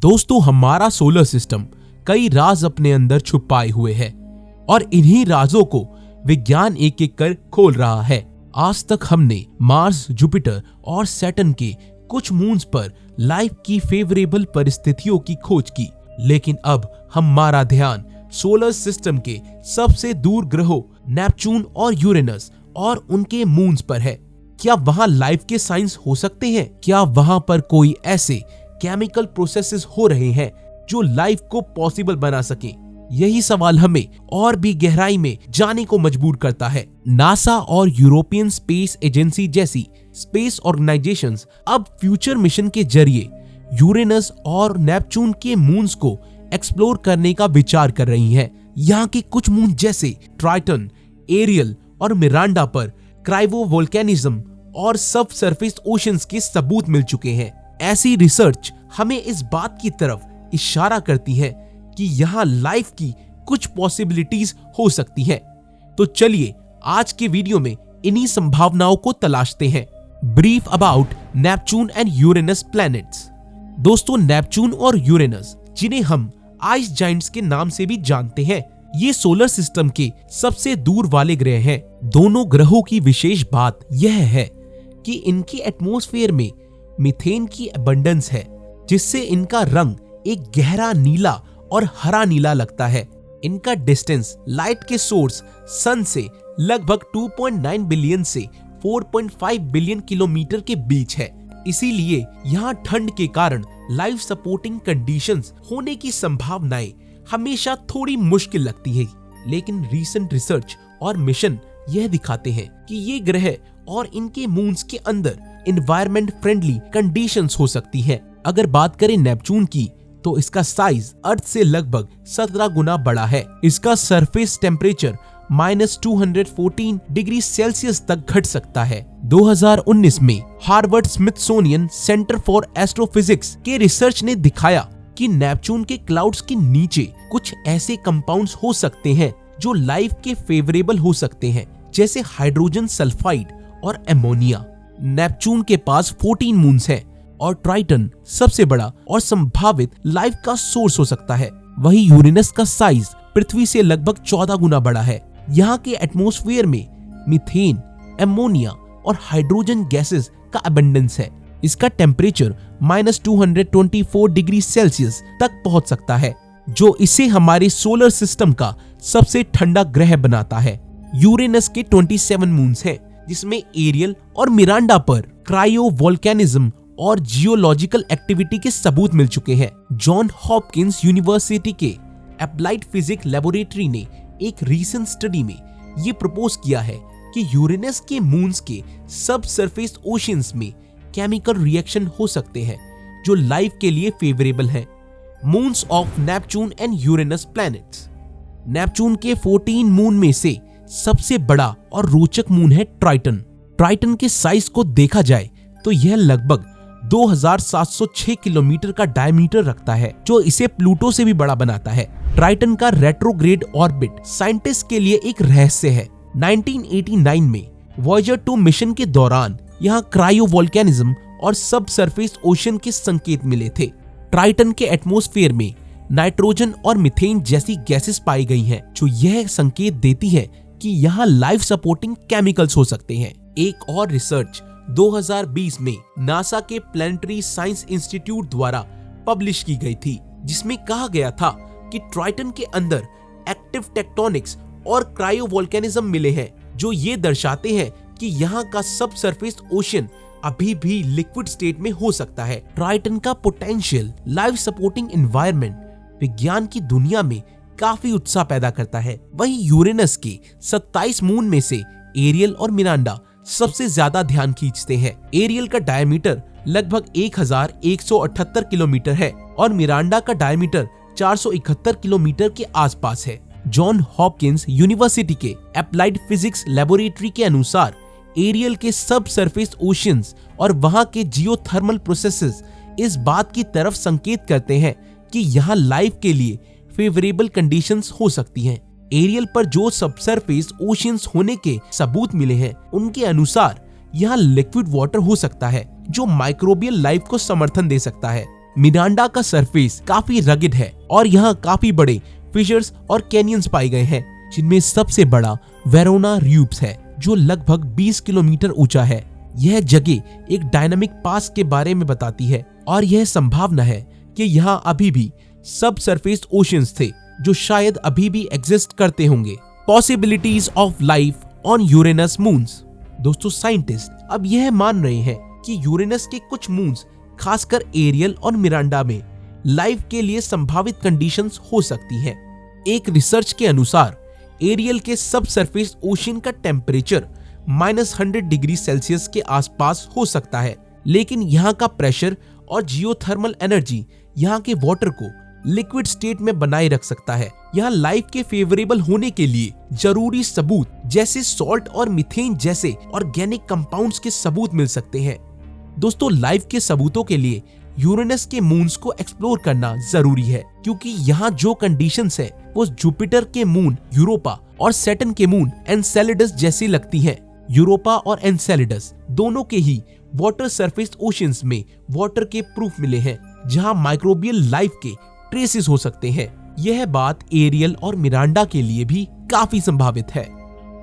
दोस्तों, हमारा solar system कई राज अपने अंदर छुपाए हुए है और इन्हीं राजों को विज्ञान एक एक कर खोल रहा है। आज तक हमने मार्स, जुपिटर और सैटर्न के कुछ मून्स पर लाइफ की फेवरेबल परिस्थितियों की खोज की, लेकिन अब हमारा ध्यान सोलर सिस्टम के सबसे दूर ग्रहों नेपच्यून और यूरेनस और उनके मून्स पर है। क्या वहां लाइफ के साइंस हो सकते हैं? क्या वहां पर कोई ऐसे केमिकल प्रोसेसेस हो रहे हैं जो लाइफ को पॉसिबल बना सके? यही सवाल हमें और भी गहराई में जाने को मजबूर करता है। नासा और यूरोपियन स्पेस एजेंसी जैसी स्पेस ऑर्गेनाइजेशंस अब फ्यूचर मिशन के जरिए यूरेनस और नेपच्यून के मून्स को एक्सप्लोर करने का विचार कर रही हैं। यहाँ के कुछ मून जैसे ट्राइटन, एरियल और मिरांडा पर क्रायोवोल्केनिज्म और सब सरफेस ओशंस के सबूत मिल चुके हैं। ऐसी रिसर्च हमें इस बात की तरफ इशारा करती है कि यहाँ लाइफ की कुछ पॉसिबिलिटीज हो सकती हैं। तो चलिए आज के वीडियो में इन्हीं संभावनाओं को तलाशते हैं। Brief about Neptune and Uranus planets. दोस्तों, नेपच्यून और यूरेनस, जिन्हें हम आइस जाइंट्स के नाम से भी जानते हैं, ये सोलर सिस्टम के सबसे दूर वाले ग्रह हैं। दोनों ग्रहों की विशेष बात यह है कि इनके एटमॉस्फेयर में मीथेन की अबंडेंस है, जिससे इनका रंग एक गहरा नीला और हरा नीला लगता है। इनका डिस्टेंस लाइट के सोर्स सन से लगभग 2.9 बिलियन से 4.5 बिलियन किलोमीटर के बीच है। इसीलिए यहाँ ठंड के कारण लाइफ सपोर्टिंग कंडीशंस होने की संभावनाएं हमेशा थोड़ी मुश्किल लगती है। लेकिन रीसेंट रिसर्च और मिशन यह दिखाते हैं कि ये ग्रह और इनके मून्स के अंदर एनवायरमेंट फ्रेंडली कंडीशंस हो सकती हैं। अगर बात करें नेपच्यून की, तो इसका साइज अर्थ से लगभग 17 गुना बड़ा है। इसका सरफेस टेम्परेचर -214 डिग्री सेल्सियस तक घट सकता है। 2019 में Harvard Smithsonian centre for astrophysics के रिसर्च ने दिखाया कि नेपच्यून के क्लाउड्स के नीचे कुछ ऐसे कंपाउंड्स हो सकते हैं जो लाइफ के फेवरेबल हो सकते हैं, जैसे हाइड्रोजन सल्फाइड और एमोनिया। नेपच्यून के पास 14 मून्स हैं और ट्राइटन सबसे बड़ा और संभावित लाइफ का सोर्स हो सकता है। वहीं यूरेनस का साइज पृथ्वी से लगभग 14 गुना बड़ा है। यहाँ के एटमॉस्फेयर में मीथेन, एमोनिया और हाइड्रोजन गैसेस का अबंडेंस है। इसका टेम्परेचर -224 डिग्री सेल्सियस तक पहुंच सकता है, जो इसे हमारे सोलर सिस्टम का सबसे ठंडा ग्रह बनाता है। यूरेनस के 27 मून्स हैं, जिसमें एरियल और मिरांडा पर क्रायोवोल्केनिज्म और जियोलॉजिकल एक्टिविटी के सबूत मिल चुके हैं। जॉन हॉपकिंस यूनिवर्सिटी के अप्लाइड फिजिक्स लेबोरेटरी ने एक रीसेंट स्टडी में ये प्रपोज किया है कि यूरेनस के मून्स के सब सरफेस ओशंस में केमिकल रिएक्शन हो सकते हैं जो लाइफ के लिए फेवरेबल हैं। Moons of Neptune and Uranus planets. Neptune के 14 मून में से सबसे बड़ा और रोचक मून है ट्राइटन। ट्राइटन के साइज को देखा जाए तो यह लगभग 2706 किलोमीटर का डायमीटर रखता है, जो इसे प्लूटो से भी बड़ा बनाता है। ट्राइटन का रेट्रोग्रेड ऑर्बिट साइंटिस्ट के लिए एक रहस्य है। 1989 में वॉयेजर 2 मिशन के दौरान यहाँ क्रायोवोल्केनिज्म और सब सरफेस ओशन के संकेत मिले थे। ट्राइटन के एटमॉस्फेयर में नाइट्रोजन और मीथेन जैसी गैसेस पाई गई हैं, जो यह संकेत देती है कि यहाँ लाइफ सपोर्टिंग केमिकल्स हो सकते हैं। एक और रिसर्च 2020 में नासा के प्लैनेटरी साइंस इंस्टीट्यूट द्वारा पब्लिश की गई थी, जिसमें कहा गया था कि ट्राइटन के अंदर एक्टिव टेक्टोनिक्स और क्रायोवोल्केनिज्म मिले हैं, जो ये दर्शाते हैं कि यहाँ का सब सरफेस ओशन अभी भी लिक्विड स्टेट में हो सकता है। ट्राइटन का पोटेंशियल लाइफ सपोर्टिंग एनवायरनमेंट विज्ञान की दुनिया में काफी उत्साह पैदा करता है। वहीं यूरेनस के 27 मून में से एरियल और मिरांडा सबसे ज्यादा ध्यान खींचते हैं। एरियल का डायमीटर लगभग 1178 किलोमीटर है और मिरांडा का डायमीटर 471 किलोमीटर के आसपास है। जॉन हॉपकिंस यूनिवर्सिटी के अप्लाइड फिजिक्स लेबोरेटरी के अनुसार एरियल के सब सरफेस ओशंस और वहां के जियोथर्मल प्रोसेसेस इस बात की तरफ संकेत करते हैं कि यहाँ लाइफ के लिए फेवरेबल कंडीशंस हो सकती हैं। एरियल पर जो सबसरफेस ओशियंस होने के सबूत मिले हैं, उनके अनुसार यहाँ लिक्विड वाटर हो सकता है जो माइक्रोबियल लाइफ को समर्थन दे सकता है। मिरांडा का सरफेस काफी रगिड है और यहाँ काफी बड़े फिशर्स और कैनियंस पाए गए हैं, जिनमें सबसे बड़ा वेरोना र्यूप्स है जो लगभग 20 किलोमीटर ऊंचा है। यह जगह एक डायनामिक पास के बारे में बताती है और यह संभावना है कि यहाँ अभी भी सब सरफेस ओशियंस थे जो शायद अभी भी एग्जिस्ट करते होंगे। Possibilities of life on Uranus moons. दोस्तों, साइंटिस्ट अब यह मान रहे हैं कि यूरेनस के कुछ मून्स, खासकर एरियल और मिरांडा में लाइफ के लिए संभावित कंडीशंस हो सकती हैं। एक रिसर्च के अनुसार एरियल के सब सरफेस ओशियन का टेम्परेचर -100 डिग्री सेल्सियस के आसपास हो सकता है, लेकिन यहाँ का प्रेशर और जियोथर्मल एनर्जी यहाँ के वाटर को लिक्विड स्टेट में बनाए रख सकता है। यहाँ लाइफ के फेवरेबल होने के लिए जरूरी सबूत जैसे सॉल्ट और मीथेन जैसे ऑर्गेनिक कंपाउंड्स के सबूत मिल सकते हैं। दोस्तों, लाइफ के सबूतों के लिए यूरेनस के मून्स को एक्सप्लोर करना जरूरी है, क्योंकि यहाँ जो कंडीशंस है वो जुपिटर के मून यूरोपा और सैटर्न के मून एनसेलेडस जैसी लगती हैं। यूरोपा और एनसेलेडस दोनों के ही वाटर सरफेस ओशियंस में वाटर के प्रूफ मिले हैं, जहाँ माइक्रोबियल लाइफ के ट्रेसेस हो सकते हैं। यह बात एरियल और मिरांडा के लिए भी काफी संभावित है।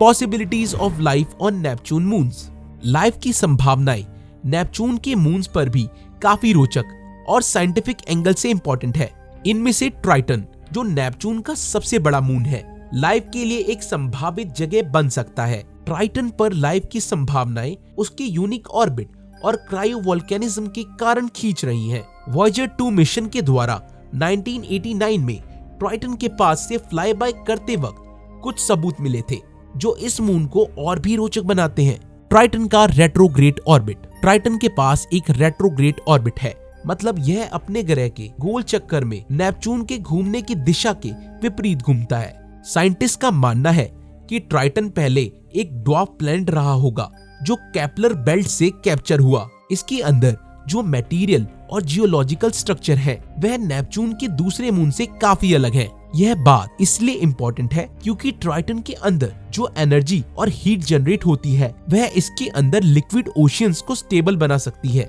Possibilities of life on Neptune moons. Life की संभावनाएं नेपच्यून के मून्स पर भी काफी रोचक और साइंटिफिक एंगल से इंपॉर्टेंट है। इनमें से ट्राइटन, जो नेपच्यून का सबसे बड़ा मून है, लाइफ के लिए एक संभावित जगह बन सकता है। ट्राइटन पर लाइफ की संभावनाएं उसके यूनिक ऑर्बिट और क्रायोवोल्केनिज्म के कारण खींच रही हैं। वॉयेजर 2 मिशन के द्वारा 1989 में ट्राइटन के पास से फ्लाई बाय करते वक्त कुछ सबूत मिले थे जो इस मून को और भी रोचक बनाते हैं। ट्राइटन का रेट्रोग्रेड ऑर्बिट। ट्राइटन के पास एक रेट्रोग्रेड ऑर्बिट है, मतलब यह अपने ग्रह के गोल चक्कर में नेपच्यून के घूमने की दिशा के विपरीत घूमता है। साइंटिस्ट का मानना है कि ट्राइटन पहले एक ड्वार्फ प्लैनेट रहा होगा जो केपलर बेल्ट से कैप्चर हुआ। इसके अंदर जो मटेरियल और जियोलॉजिकल स्ट्रक्चर है वह नेपच्यून के दूसरे मून से काफी अलग है। यह बात इसलिए इम्पोर्टेंट है क्योंकि ट्राइटन के अंदर जो एनर्जी और हीट जनरेट होती है वह इसके अंदर लिक्विड ओशियंस को स्टेबल बना सकती है।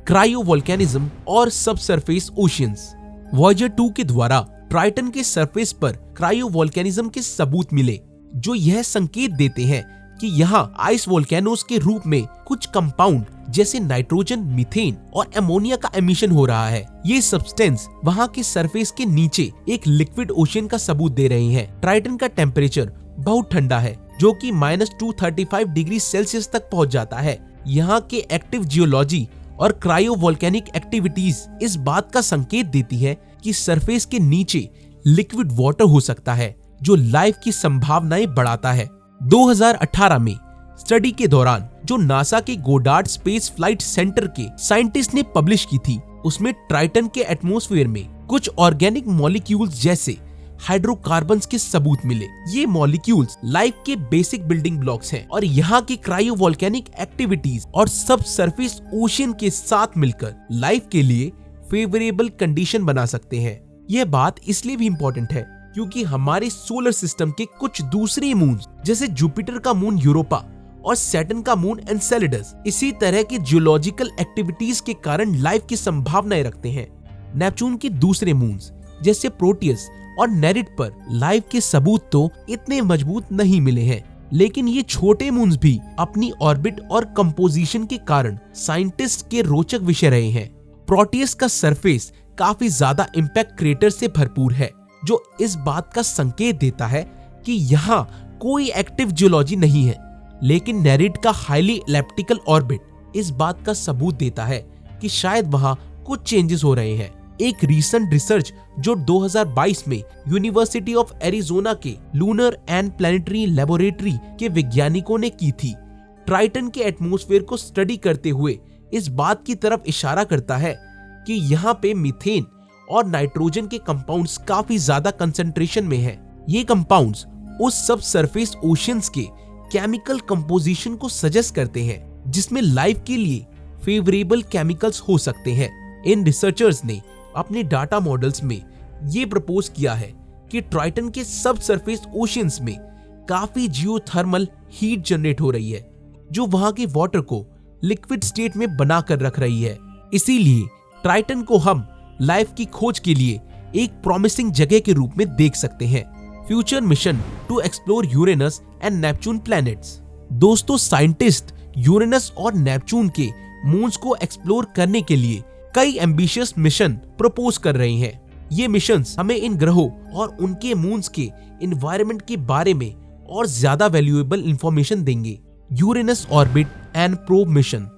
क्रायोवोल्केनिज्म और सब सरफेस ओशियंस। वॉयेजर 2 के द्वारा ट्राइटन के सरफेस पर क्रायोवोल्केनिज्म के सबूत मिले, जो यह संकेत देते हैं कि यहाँ आइस वोल्केनोस के रूप में कुछ कंपाउंड जैसे नाइट्रोजन, मीथेन और अमोनिया का एमिशन हो रहा है। ये सब्सटेंस वहाँ के सरफेस के नीचे एक लिक्विड ओशियन का सबूत दे रहे हैं। ट्राइटन का टेम्परेचर बहुत ठंडा है, जो कि -235 डिग्री सेल्सियस तक पहुँच जाता है। यहाँ के एक्टिव जियोलॉजी और क्रायोवोल्केनिक एक्टिविटीज इस बात का संकेत देती है कि सरफेस के नीचे लिक्विड वाटर हो सकता है, जो लाइफ की संभावनाएं बढ़ाता है। 2018 में स्टडी के दौरान जो नासा के गोडार्ड स्पेस फ्लाइट सेंटर के साइंटिस्ट ने पब्लिश की थी, उसमें ट्राइटन के एटमॉस्फेयर में कुछ ऑर्गेनिक मॉलिक्यूल्स जैसे हाइड्रोकार्बन्स के सबूत मिले। ये मॉलिक्यूल्स लाइफ के बेसिक बिल्डिंग ब्लॉक्स हैं और यहाँ की क्रायोवोल्केनिक एक्टिविटीज और सब सरफेस ओशियन के साथ मिलकर लाइफ के लिए फेवरेबल कंडीशन बना सकते हैं। यह बात इसलिए भी इम्पोर्टेंट है क्योंकि हमारे सोलर सिस्टम के कुछ दूसरे मून जैसे जुपिटर का मून यूरोपा और सैटर्न का मून एनसेलेडस इसी तरह की जियोलॉजिकल एक्टिविटीज के कारण लाइफ की संभावनाएं रखते हैं। नेपच्यून के दूसरे मून्स जैसे प्रोटियस और नेरिड पर लाइफ के सबूत तो इतने मजबूत नहीं मिले हैं, लेकिन ये छोटे मून्स भी अपनी ऑर्बिट और कंपोजिशन के कारण साइंटिस्ट के रोचक विषय रहे हैं। प्रोटियस का सरफेस काफी ज्यादा इम्पैक्ट क्रेटर से भरपूर है, जो इस बात का संकेत देता है कि यहाँ कोई एक्टिव जियोलॉजी नहीं है। लेकिन नेरिड का हाईली एलिप्टिकल ऑर्बिट इस बात का सबूत देता है कि शायद वहाँ कुछ चेंजेस हो रहे हैं। एक रीसेंट रिसर्च जो 2022 में यूनिवर्सिटी ऑफ एरिजोना के लूनर एंड प्लैनेटरी लेबोरेटरी के वैज्ञानिकों ने की थी, ट्राइटन के एटमॉस्फेयर को स्टडी करते हुए इस बात की तरफ इशारा करता है कि यहाँ पे मीथेन और नाइट्रोजन के कंपाउंड्स काफी ज्यादा कंसंट्रेशन में हैं। ये कंपाउंड्स उस सब सरफेस ओशियंस के केमिकल कंपोजिशन को सजेस्ट करते हैं जिसमें लाइफ के लिए फेवरेबल केमिकल्स हो सकते हैं। इन रिसर्चर्स ने अपने डाटा मॉडल्स में ये प्रपोज किया है कि ट्राइटन के सब सरफेस ओशियंस में काफी जियोथर्मल हीट जनरेट हो रही है, जो वहां के वाटर को लिक्विड स्टेट में बनाकर रख रही है। इसीलिए ट्राइटन को हम लाइफ की खोज के लिए एक प्रॉमिसिंग जगह के रूप में देख सकते हैं। Future mission to explore Uranus and Neptune planets. दोस्तों, साइंटिस्ट यूरेनस और नेपच्यून के मून्स को एक्सप्लोर करने के लिए कई एम्बिशियस मिशन प्रपोज कर रहे हैं। ये मिशंस हमें इन ग्रहों और उनके मून्स के एनवायरनमेंट के बारे में और ज्यादा वैल्यूएबल इंफॉर्मेशन देंगे। Uranus orbit and probe mission.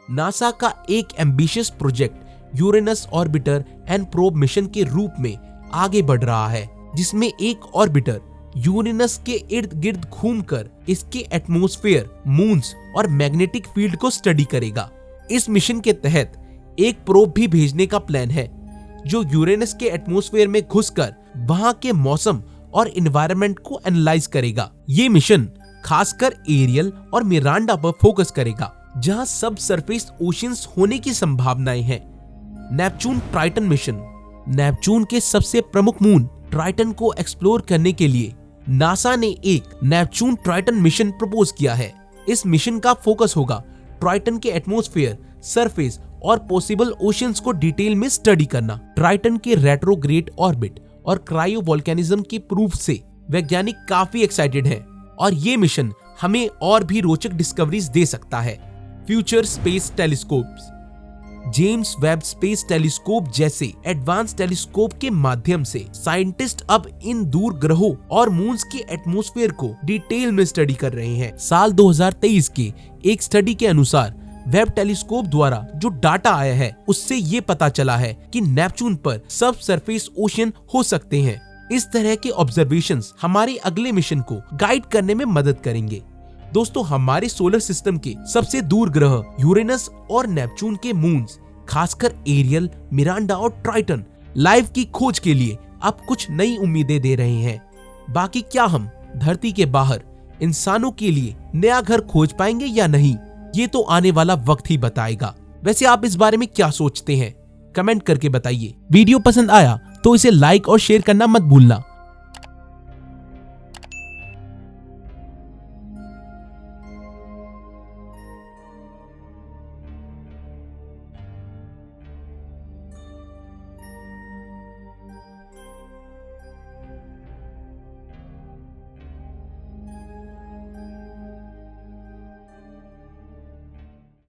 NASA का एक ambitious project Uranus orbiter and probe mission के रूप में आगे बढ़ रहा है, जिसमें एक ऑर्बिटर यूरेनस के इर्द गिर्द घूमकर इसके एटमॉस्फेयर, मून्स और मैग्नेटिक फील्ड को स्टडी करेगा। इस मिशन के तहत एक प्रोब भी भेजने का प्लान है जो यूरेनस के एटमॉस्फेयर में घुसकर वहां के मौसम और एनवायरनमेंट को एनालाइज करेगा। ये मिशन खासकर एरियल और मिरांडा पर फोकस करेगा, जहां सब सरफेस ओशियंस होने की संभावनाएं हैं। Neptune Triton mission. नेपच्यून के सबसे प्रमुख मून ट्राइटन को एक्सप्लोर करने के लिए नासा ने एक नेपच्यून ट्राइटन मिशन प्रपोज किया है। इस मिशन का फोकस होगा ट्राइटन के एटमॉस्फेयर, सरफेस और पॉसिबल ओशियंस को डिटेल में स्टडी करना। ट्राइटन के रेट्रोग्रेड ऑर्बिट और क्रायो वोल्केनिज्म के प्रूफ से वैज्ञानिक काफी एक्साइटेड हैं और ये मिशन हमें और भी रोचक डिस्कवरीज दे सकता है। Future space telescopes. James Webb space telescope जैसे एडवांस टेलीस्कोप के माध्यम से साइंटिस्ट अब इन दूर ग्रहों और मून्स के एटमॉस्फेयर को डिटेल में स्टडी कर रहे हैं। साल 2023 के एक स्टडी के अनुसार वेब टेलीस्कोप द्वारा जो डाटा आया है उससे ये पता चला है कि नेपच्यून पर सब सरफेस ओशियन हो सकते हैं। इस तरह के ऑब्जर्वेशंस हमारे अगले मिशन को गाइड करने में मदद करेंगे। दोस्तों, हमारे सोलर सिस्टम के सबसे दूर ग्रह यूरेनस और नेपच्यून के मून्स, खासकर एरियल, मिरांडा और ट्राइटन, लाइफ की खोज के लिए अब कुछ नई उम्मीदें दे रहे हैं। बाकी क्या हम धरती के बाहर इंसानों के लिए नया घर खोज पाएंगे या नहीं, ये तो आने वाला वक्त ही बताएगा। वैसे आप इस बारे में क्या सोचते हैं? कमेंट करके बताइए। वीडियो पसंद आया तो इसे लाइक और शेयर करना मत भूलना।